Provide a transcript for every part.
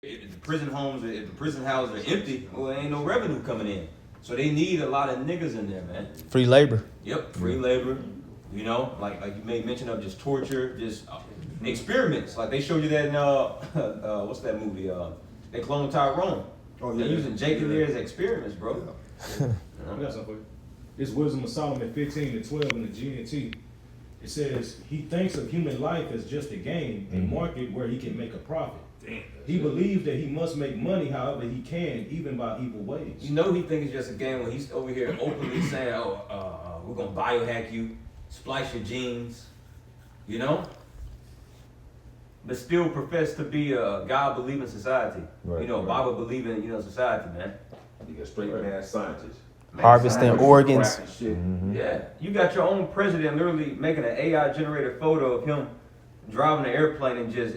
If the prison homes, if the prison houses are empty, well, there ain't no revenue coming in. So they need a lot of niggas in there, man. Free labor. Yep, free labor. You know, like you made mention of just torture, just experiments. Like they showed you that in what's that movie? They cloned Tyrone. Oh, yeah. They're using Jake in there as experiments, bro. I got something for you. It's Wisdom of Solomon 15-12 in the GNT. It says, he thinks of human life as just a game, a market where he can make a profit. Damn, he believes that he must make money however he can, even by evil ways. You know he thinks it's just a game when he's over here openly saying, we're gonna biohack you, splice your genes, you know? But still profess to be a God-believing society. Right, you know, Bible-believing, society, man. You got straight mad scientists. Harvesting organs. Yeah, you got your own president literally making an AI-generated photo of him driving an airplane and just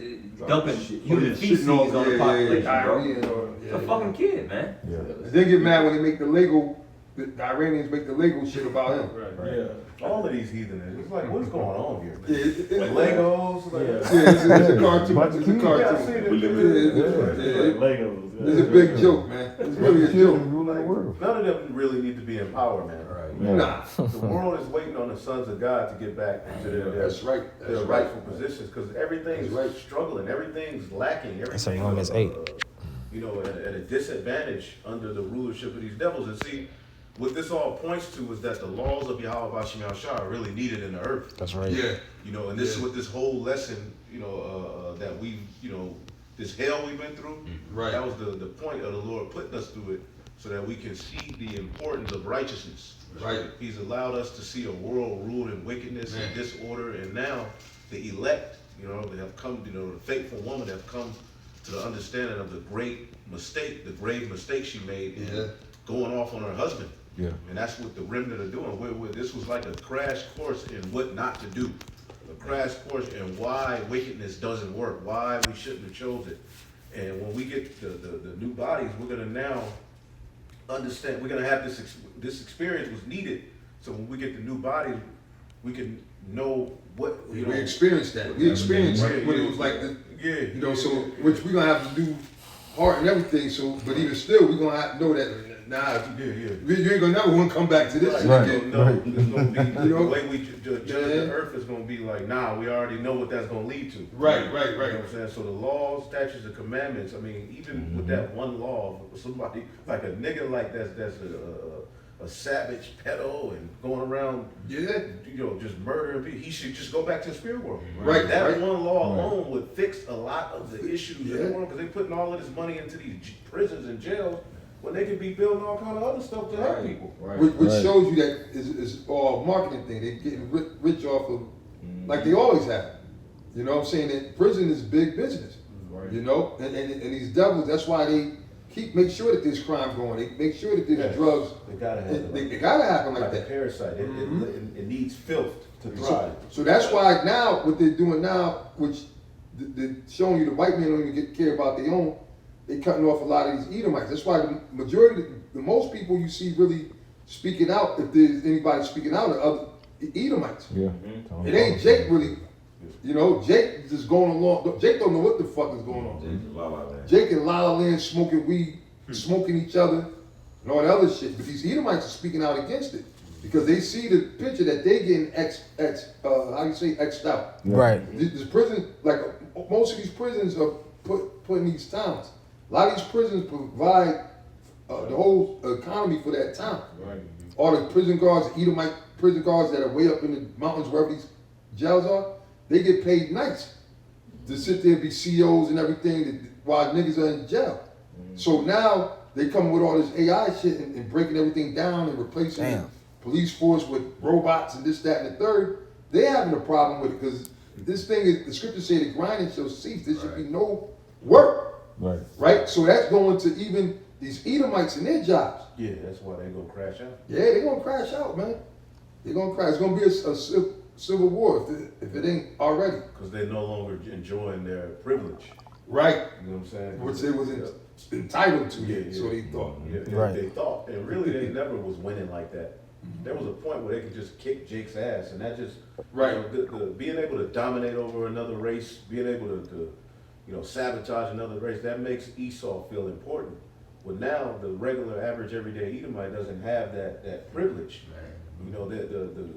dumping human feces on the population, bro. It's a fucking kid, man. Yeah. They get mad when they make the Iranians make the Lego shit about him. Right. Yeah. All of these heathens, it's like, what's going on here, man? Yeah, Legos, like, it's a cartoon. It's a cartoon. Yeah, I see it. Legos. It's a big joke, man. It's really a joke. None of them really need to be in power, man. Right. Nah. The world is waiting on the sons of God to get back into their rightful positions, because everything's struggling, everything's lacking, everything's Romans 8. At a disadvantage under the rulership of these devils. And see, what this all points to is that the laws of Yahweh Bashim Yahushua are really needed in the earth. That's right. Yeah. And this is what this whole lesson, that we, this hell we've been through. Right. That was the point of the Lord putting us through it, so that we can see the importance of righteousness. Right. He's allowed us to see a world ruled in wickedness and disorder, and now the elect, they have come, the faithful woman have come to the understanding of the grave mistake she made in going off on her husband. Yeah. And that's what the remnant are doing. This was like a crash course in what not to do. A crash course in why wickedness doesn't work, why we shouldn't have chose it. And when we get the new bodies, we're going to now understand, we're going to have this experience was needed. So when we get the new bodies, we can know what, We experienced that. We experienced what it was like. So which we're going to have to do hard and everything. So, but even still, we're going to have to know that. You ain't gonna never want to come back to this shit again. It's gonna be, the way we judge the earth is gonna be like, we already know what that's gonna lead to. Right. You know what I'm saying? So the laws, statutes, and commandments, I mean, even with that one law, somebody, like a nigga like that's a savage pedo and going around, just murdering people, he should just go back to the spirit world. Right. That one law alone would fix a lot of the issues in the world, because they're putting all of this money into these prisons and jails, when they could be building all kind of other stuff to help people. Which shows you that it's all a marketing thing. They're getting rich off of, like they always have. You know what I'm saying? That prison is big business. Right. And these devils, that's why they make sure that there's crime going. They make sure that there's drugs. They gotta happen. They gotta happen like that. A parasite. It needs filth to thrive. So that's why now, what they're doing now, which they're showing you the white men don't even care about their own, they're cutting off a lot of these Edomites. That's why the majority, the most people you see really speaking out, if there's anybody speaking out, are other Edomites. Yeah. It ain't Jake really. Jake just going along. Jake don't know what the fuck is going on. Jake and La La Land smoking weed, smoking each other, and all that other shit. But these Edomites are speaking out against it because they see the picture that they getting X'd out. Right. This prison, like most of these prisons are put in these towns. A lot of these prisons provide the whole economy for that town. Right. All the prison guards, the Edomite prison guards that are way up in the mountains wherever these jails are, they get paid nice to sit there and be CEOs and everything while niggas are in jail. So now they come with all this AI shit and breaking everything down and replacing the police force with robots and this, that, and the third. They're having a problem with it because this thing is, the scriptures say the grinding shall cease. There should be no work. Right? So that's going to even these Edomites in their jobs. Yeah, that's why they're going to crash out. Yeah, they're going to crash out, man. They're going to crash. It's going to be a civil war if it ain't already. Because they're no longer enjoying their privilege. Right. You know what I'm saying? Which they was entitled to, so they thought. They thought. And really, they never was winning like that. There was a point where they could just kick Jake's ass, and that just, right. Being able to dominate over another race, being able to sabotage another race, that makes Esau feel important. Well, now the regular, average, everyday Edomite doesn't have that privilege. The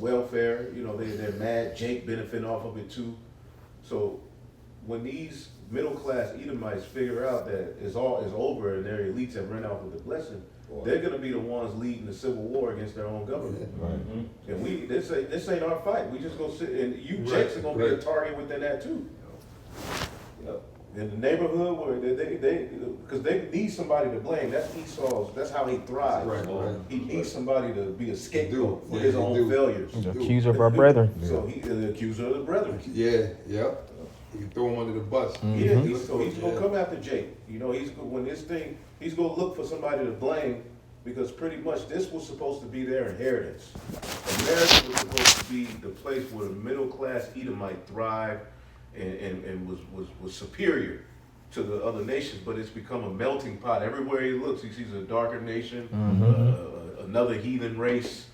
welfare, they're mad. Jake benefiting off of it too. So when these middle class Edomites figure out that it's over and their elites have run out with the blessing, they're gonna be the ones leading the civil war against their own government. Right. And this ain't our fight. We just gonna sit, and you Jakes are gonna be a target within that too. In the neighborhood where because they need somebody to blame. That's Esau's. That's how he thrives. Right. He needs somebody to be a scapegoat for his own failures. The accuser of our brethren. So he's the accuser of the brethren. Yeah. You can throw him under the bus. Yeah, he's gonna come after Jake. He's gonna look for somebody to blame because pretty much this was supposed to be their inheritance. America was supposed to be the place where the middle class Edomite thrived and was superior to the other nations, but it's become a melting pot. Everywhere he looks, he sees a darker nation, another heathen race.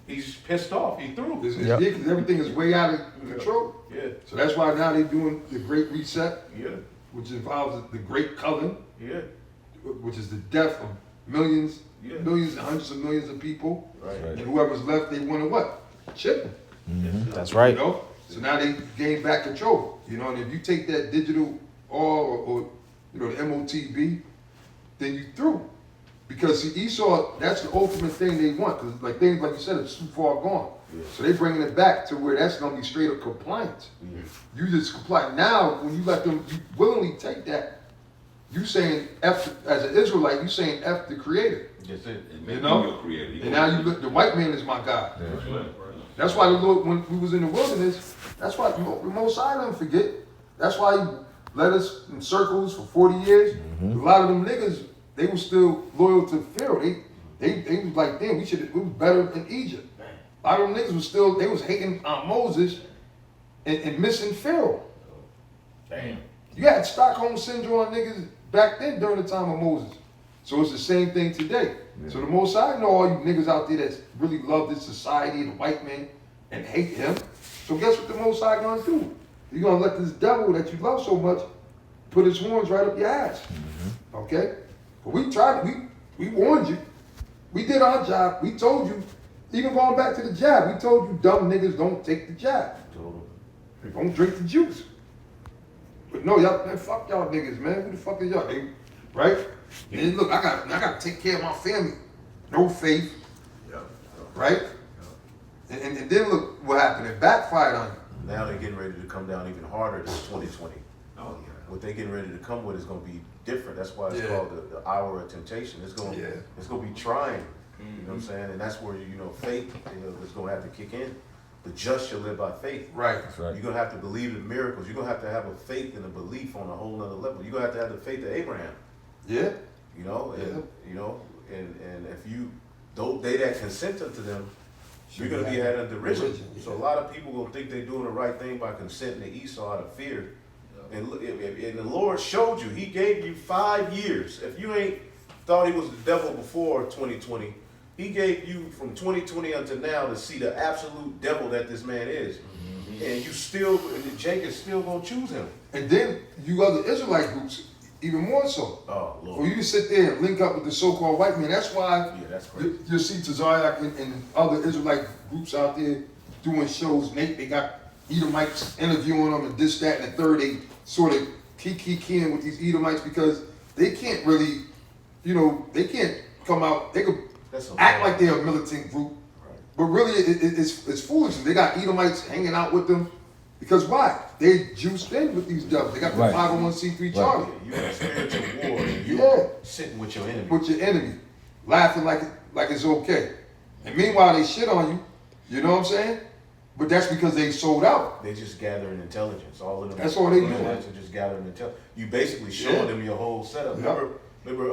He's pissed off. He threw. Yeah, because everything is way out of control. Yeah. So that's why now they're doing the Great Reset, Yeah. which involves the Great Culling, Yeah. which is the death of millions, Yeah. millions and hundreds of millions of people. Right. And whoever's left, they want to what? Chip them. That's right. You know? So now they gain back control. And if you take that digital or the MOTB, then you through. Because see, Esau, that's the ultimate thing they want. Because things like you said, it's too far gone. Yeah. So they bringing it back to where that's gonna be straight up compliance. You just comply. Now, when you let them, you willingly take that. You saying F as an Israelite, you saying F the Creator. That's it. You know? And now you look, the white man is my God. That's why the Lord, when we was in the wilderness, that's why the Most High didn't forget. That's why He led us in circles for 40 years. A lot of them niggas, they were still loyal to Pharaoh. They was like, damn, we was better than Egypt. A lot of them niggas was still, they was hating on Moses and missing Pharaoh. Damn. You had Stockholm Syndrome on niggas back then during the time of Moses. So it's the same thing today. So the Most High know all you niggas out there that really love this society, the white man, and hate him. So guess what the Most High gonna do? He's gonna let this devil that you love so much put his horns right up your ass. Okay? But we tried, we warned you. We did our job. We told you, even going back to the jab, we told you dumb niggas don't take the jab. Don't drink the juice. But no, y'all, man, fuck y'all niggas, man. Who the fuck is y'all? Right? And look, I got to take care of my family. No faith. Right? And then look what happened. It backfired on you. Now they're getting ready to come down even harder this 2020. What they're getting ready to come with is going to be different. That's why it's called the hour of temptation. It's going to be trying. You know what I'm saying? And that's where, faith is going to have to kick in. The just shall live by faith. Right. You're going to have to believe in miracles. You're going to have a faith and a belief on a whole nother level. You're going to have the faith of Abraham. Yeah. And if you don't, they that consent unto them, you're going to be had under derision. So a lot of people going to think they're doing the right thing by consenting to Esau out of fear. And the Lord showed you. He gave you 5 years. If you ain't thought he was the devil before 2020, he gave you from 2020 until now to see the absolute devil that this man is. And Jake is still going to choose him. And then you other Israelite groups, even more so. Oh, Lord. For you to sit there and link up with the so-called white man, that's why that's crazy. you see Tazariak and other Israelite groups out there doing shows. They got Edomites interviewing them and this, that, and the third. They sort of keying with these Edomites because they can't really, they can't come out. They could act like they're a militant group, but really it's foolishness. They got Edomites hanging out with them because why? They juiced in with these devils. They got the 501c3 charter. You in a spiritual war. And you sitting with your enemy. With your enemy, laughing like it's okay. And meanwhile, they shit on you. You know what I'm saying? But that's because they sold out. They just gathering intelligence. All of them. That's all they do. They're just gathering intelligence. You basically showing them your whole setup. Remember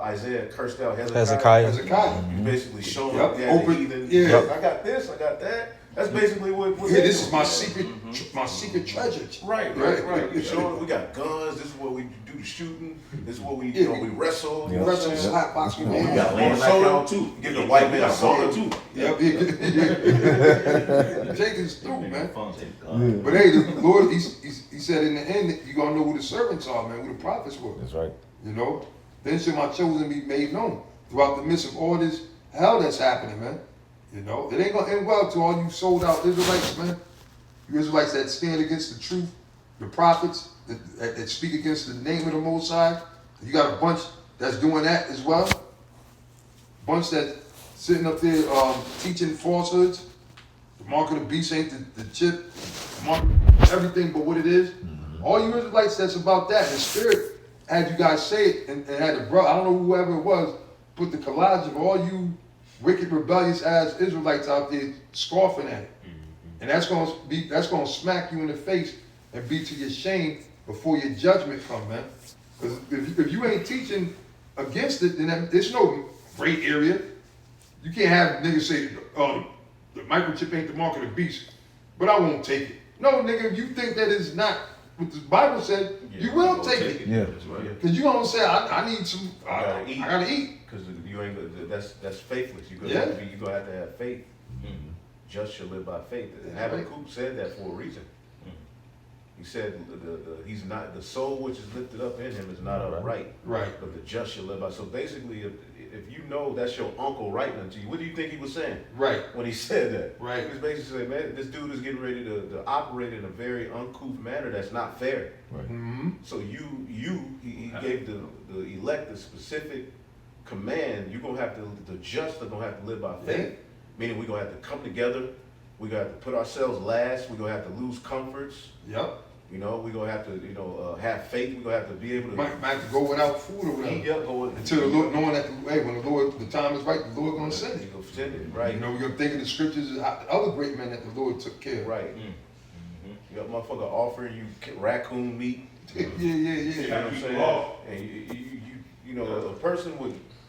Isaiah cursed out Hezekiah? Hezekiah. You basically showing them the heathen. I got this, I got that. That's basically what. Here, this is my secret, my secret treasure. Right. We showing we got guns. This is what we do the shooting. This is what we we wrestle. You wrestle, slap box with We hands. got land soda too. Give the white man soda too. Yep. Jenkins through, man. But hey, the Lord, he said in the end that you're gonna know who the servants are, man, who the prophets were. That's right. You know? Then shall my chosen be made known throughout the midst of all this hell that's happening, man. You know, it ain't gonna end well to all you sold out Israelites, man. You Israelites that stand against the truth, the prophets that speak against the name of the Most High. You got a bunch that's doing that as well. Bunch that sitting up there teaching falsehoods. The mark of the beast ain't the chip. The mark of everything but what it is. All you Israelites that's about that. The Spirit had you guys say it and had the brother, I don't know whoever it was, put the collage of all you wicked, rebellious ass Israelites out there scoffing at it. And that's gonna smack you in the face and be to your shame before your judgment come, man. Because if you ain't teaching against it, then there's no gray area. You can't have niggas say, oh, the microchip ain't the mark of the beast, but I won't take it. No, nigga, if you think that is not what the Bible said, you will take it. Yeah. That's right. Because you gonna say, I need some, I gotta eat. Because you ain't that's faithless. You're gonna have to have faith. Just shall live by faith. And Habakkuk said that for a reason. He said he's not the soul which is lifted up in him is not upright. Right. But the just shall live by. So basically, if you know that's your uncle writing unto you, what do you think he was saying? Right. When he said that. Right. He was basically saying, man, this dude is getting ready to operate in a very uncouth manner that's not fair. Right. Mm-hmm. So he gave the elect a specific command. You're gonna have to, the just are gonna have to live by faith. Meaning we're gonna have to come together, we're gonna have to put ourselves last, we're gonna have to lose comforts. Yep. You know, we're gonna have to, have faith, we're gonna have to be able to Might have to go without food or whatever. Until the Lord, knowing that, when the Lord, the time is right, the Lord gonna send it. He's gonna send it, right? You know, we're gonna think of the scriptures of other great men that the Lord took care of. Right. You got a motherfucker offering you raccoon meat. Yeah. You know what I'm saying? And you know, a person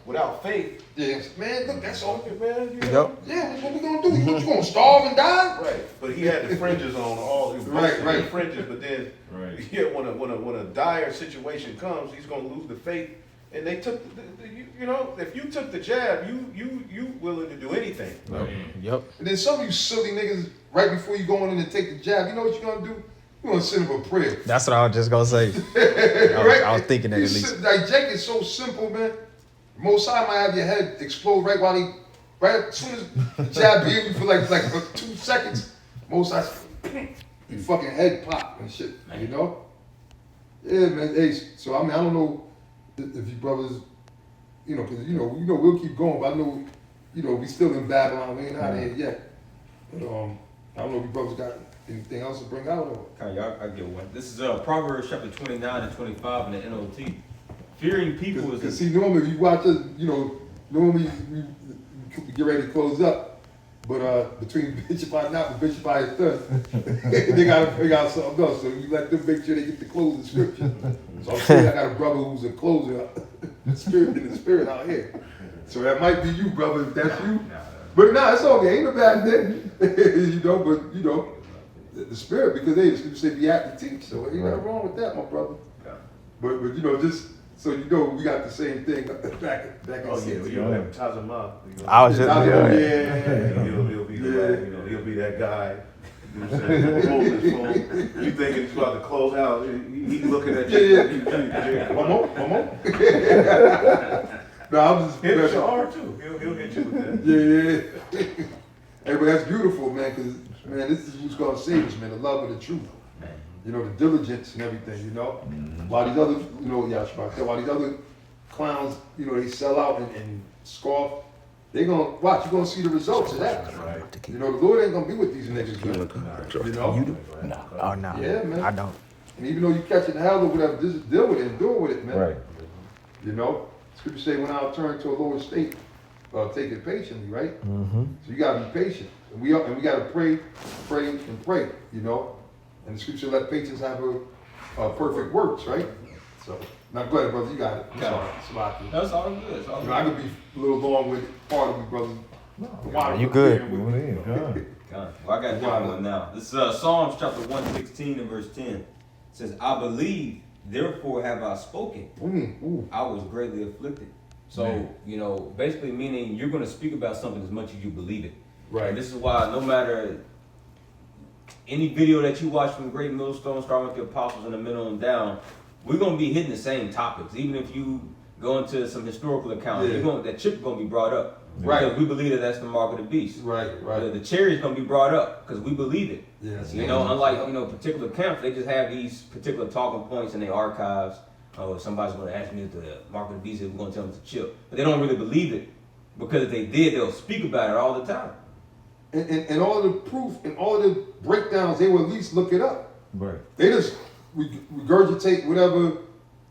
without faith. Yes, man, look, that's all. Man, Yep. Yeah, what we gonna do? You gonna starve and die? Right, but he had the fringes on all. Right. Fringes, but then when a dire situation comes, he's gonna lose the faith. And they took, if you took the jab, you willing to do anything. Yep. And then some of you silly niggas, right before you go in and take the jab, you know what you're gonna do? You're gonna send him a prayer. That's what I was just gonna say. I was thinking that at least. Like Jake is so simple, man. Most High might have your head explode right as soon as the jab hit you for like 2 seconds. Most High, your fucking head pop and shit, you know? Yeah, man. Hey, so I mean, I don't know if you brothers, because we'll keep going, but I know, we still in Babylon. We ain't out of here yet. But I don't know if you brothers got anything else to bring out or. Okay, I get one. This is Proverbs chapter 29 and 25 in the NOT. Fearing people is. See, normally if you watch us, normally we get ready to close up, but between Bishop I not and Bishop I third, they gotta figure out something else. So you let them make sure they get the closing scripture. So I'm saying I got a brother who's a closer, in the spirit out here. So that might be you, brother, if that's you. But nah, it's okay. Ain't a bad thing, But the spirit, because they say be apt to teach. So ain't nothing wrong with that, my brother. But just. So we got the same thing back in Oh yeah, we don't have Tazama. I was just He'll be he'll be that guy. You know what I'm saying? Holding his phone. You thinking he's about to close out? He's looking at you. Yeah. One more. No, I'm just. Hit your arm too. He'll hit you with that. Yeah. Hey, but that's beautiful, man. Because this is who's gonna save us, man. The love of the truth. The diligence and everything, While these other, while these other clowns, they sell out and scoff, they gonna watch, you're gonna see the results of that. Right. The Lord ain't gonna be with these niggas, man. You do? No. Oh, no. Yeah, man. I don't. And even though you catching hell or whatever, just deal with it and do it with it, man. Right. Scripture say, when I'll turn to a lower state, take it patiently, right? Mm-hmm. So you gotta be patient. And we gotta pray, And the scripture let patience have a perfect works, right? So, now go ahead, brother, you got it. I'm sorry. That's all good. It's all good. I could be a little long with part of me, brother. You good. Well, I got John one now. This is Psalms chapter 116 and verse 10. It says, I believe, therefore have I spoken. I was greatly afflicted. So, you know, basically meaning you're going to speak about something as much as you believe it. Right. And this is why no matter any video that you watch from Great Millstone, starting with the apostles in the middle and down, we're going to be hitting the same topics. Even if you go into some historical accounts, that chip is going to be brought up. Right. Because we believe that that's the mark of the beast. Right. The cherry is going to be brought up because we believe it. Yes. You know, unlike, you know, particular camps, they just have these particular talking points in their archives. Oh, somebody's going to ask me if the mark of the beast is, we're going to tell them it's a chip. But they don't really believe it because if they did, they'll speak about it all the time. And all of the proof and all of the breakdowns, they will at least look it up. Right. They just regurgitate whatever,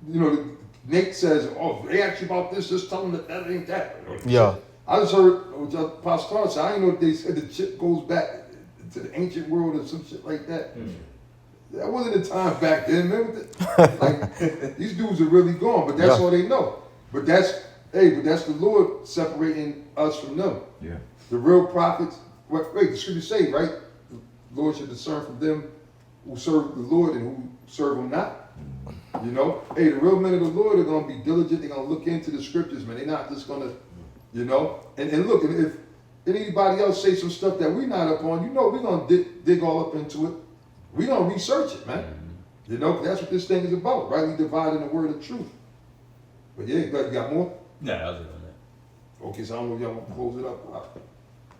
you know, Nate says, oh, they ask you about this, just tell them that ain't that. Yeah. I just heard Pastor say, I didn't know if they said the chip goes back to the ancient world or some shit like that. That wasn't the time back then, man. Like, these dudes are really gone, but that's all they know. But that's the Lord separating us from them. Yeah. The real prophets, the scriptures say, right? The Lord should discern from them who serve the Lord and who serve him not. You know? Hey, the real men of the Lord are going to be diligent. They're going to look into the scriptures, man. They're not just going to, you know? And look, and if anybody else say some stuff that we're not up on, you know, we're going to dig all up into it. We're going to research it, man. You know, that's what this thing is about, rightly dividing the word of truth. But yeah, you got more? No, that was it on that. Okay, so I don't know if y'all want to close it up.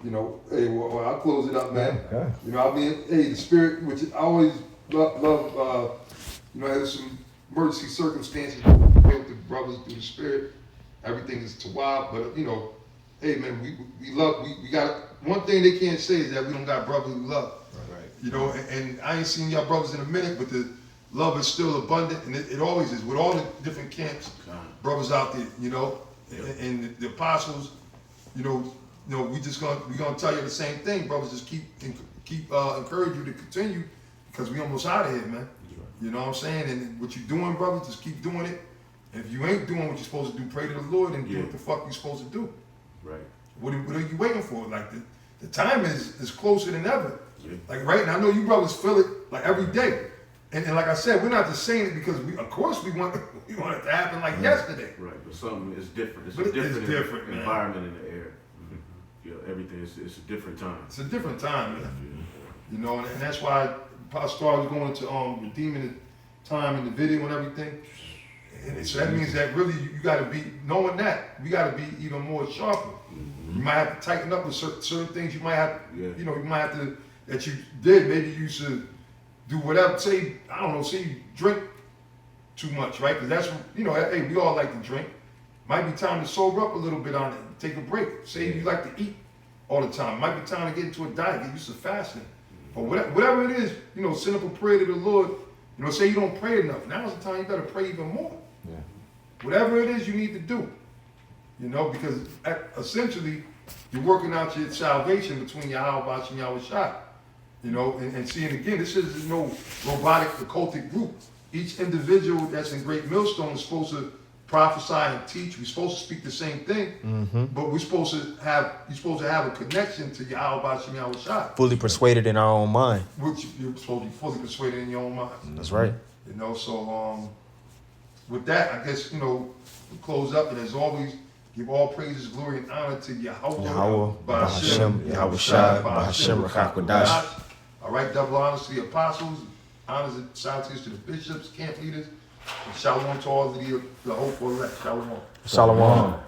You know, hey, well, I'll close it up, man. Okay. You know, I mean, hey, the spirit, which I always love, you know, there's some emergency circumstances with the brothers through the spirit. Everything is to wild, but, you know, hey, man, we love, we got, one thing they can't say is that we don't got brotherly love. Right. You know, and I ain't seen y'all brothers in a minute, but the love is still abundant, and it always is with all the different camps, brothers out there, you know, and the apostles, you know, we gonna tell you the same thing, brothers. Just keep encourage you to continue, because we almost out of here, man. You know what I'm saying? And what you doing, brothers, just keep doing it. And if you ain't doing what you're supposed to do, pray to the Lord and do what the fuck you're supposed to do. Right. What are you waiting for? Like the time is closer than ever. Yeah. Like right now, I know you brothers feel it like every day. And like I said, we're not just saying it because of course we want it to happen like yesterday. Right, but something is different. It's But a it's different, different, man. environment in the air. Yeah, everything it's a different time. It's a different time, man. You know, and that's why Pastor was going to redeeming the time in the video and everything. And so that means that really you got to be knowing that we got to be even more sharper. You might have to tighten up with certain things. You might have, you know, you might have to that you did. Maybe you should do whatever. Say I don't know. Say you drink too much, right? Because that's, you know, hey, we all like to drink. Might be time to sober up a little bit on it. Take a break. Say you like to eat all the time. Might be time to get into a diet. Get used to fasting. Or whatever it is, you know, send up a prayer to the Lord. You know, say you don't pray enough. Now's the time you got to pray even more. Yeah. Whatever it is you need to do. You know, because essentially you're working out your salvation between Yahweh and Yahweh. You know, and seeing again, this is no robotic occultic group. Each individual that's in Great Millstone is supposed to prophesy and teach. We're supposed to speak the same thing, but you're supposed to have a connection to Yahweh and Yahweh. Fully persuaded in our own mind. Which you're supposed to be fully persuaded in your own mind. That's right. You know, so with that, I guess, you know, we close up, and as always, give all praises, glory, and honor to Yahweh, Bahashem, Yahweh Shai, Bahashem, Rakakwadash. All right, double honors to the apostles, honors and salutations to the bishops, camp leaders, and shalom to all of the hopeful elect. Shalom. Shalom.